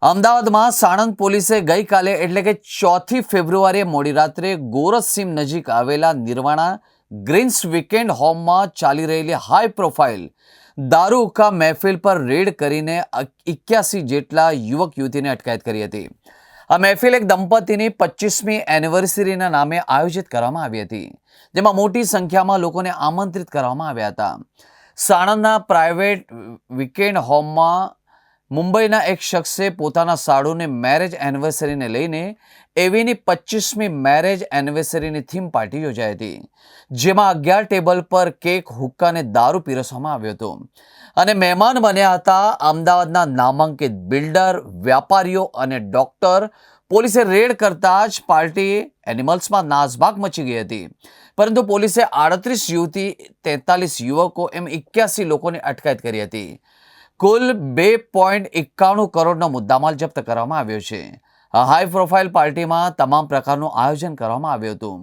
અમદાવાદમાં સાણંદ પોલીસે ગઈકાલે એટલે કે 4 ફેબ્રુઆરીએ મોડી રાત્રે ગોરસસીમ નજીક આવેલા નિર્વાણા ગ્રીન્સ વીકેન્ડ હોમમાં ચાલી રહેલી હાઈ પ્રોફાઇલ દારૂ હુક્કા મહેફિલ પર રેડ કરીને 81 જેટલા યુવક યુવતીને અટકાયત કરી હતી. આ મહેફિલ એક દંપતીની 25મી એનિવર્સરીના નામે આયોજિત કરવામાં આવી હતી, જેમાં મોટી સંખ્યામાં લોકોને આમંત્રિત કરવામાં આવ્યા હતા. સાણંદના પ્રાઇવેટ વીકેન્ડ હોમમાં મુંબઈના એક શખ્સે પોતાના સાડુની મેરેજ એનિવર્સરીને લઈને એવીની 25મી મેરેજ એનિવર્સરીની થીમ પાર્ટી યોજાઈ હતી, જેમાં 11 ટેબલ પર કેક, હુક્કા અને દારૂ પીરસવામાં આવ્યો હતો અને મહેમાન બન્યા હતા અમદાવાદના નામાંકિત બિલ્ડર, વેપારીઓ અને ડોક્ટર. પોલીસે રેડ કરતા જ પાર્ટી એનિમલ્સમાં નાસભાગ મચી ગઈ હતી, પરંતુ પોલીસે 38 યુવતી, 43 યુવકો એમ 81 લોકોની અટકાયત કરી હતી. કુલ 2.91 કરોડનો મુદ્દામાલ જપ્ત કરવામાં આવ્યો છે. આ હાઈ પ્રોફાઇલ પાર્ટીમાં તમામ પ્રકારનું આયોજન કરવામાં આવ્યું હતું.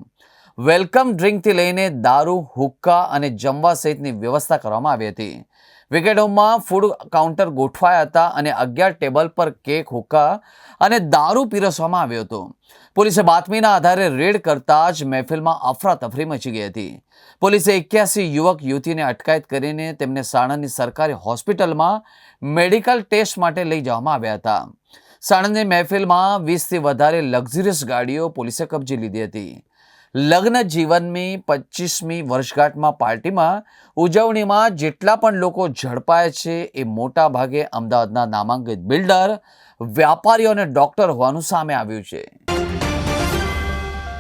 વેલકમ ડ્રિંકથી લઈને દારૂ, હુક્કા અને જમવા સહિતની વ્યવસ્થા કરવામાં આવી હતી. વિકેટ હોમમાં ફૂડ કાઉન્ટર ગોઠવાયા હતા અને 11 ટેબલ પર કેક, હુક્કા અને દારૂ પીરસવામાં આવ્યો હતો. પોલીસે બાતમીના આધારે રેડ કરતા જ મહેફિલમાં અફરાતફરી મચી ગઈ હતી. પોલીસે 81 યુવક યુવતીને અટકાયત કરીને તેમને સાણંદની સરકારી હોસ્પિટલમાં મેડિકલ ટેસ્ટ માટે લઈ જવામાં આવ્યા હતા. સાણંદની મહેફિલમાં 20થી વધારે લક્ઝરિયસ ગાડીઓ પોલીસે કબજે લીધી હતી. લગ્ન જીવનની 25મી વર્ષગાંઠમાં પાર્ટીમાં ઉજવણીમાં જેટલા પણ લોકો ઝડપાયા છે એ મોટા ભાગે અમદાવાદના નામાંકિત બિલ્ડર, વ્યાપારીઓ અને ડોક્ટર હોવાનું સામે આવ્યું છે.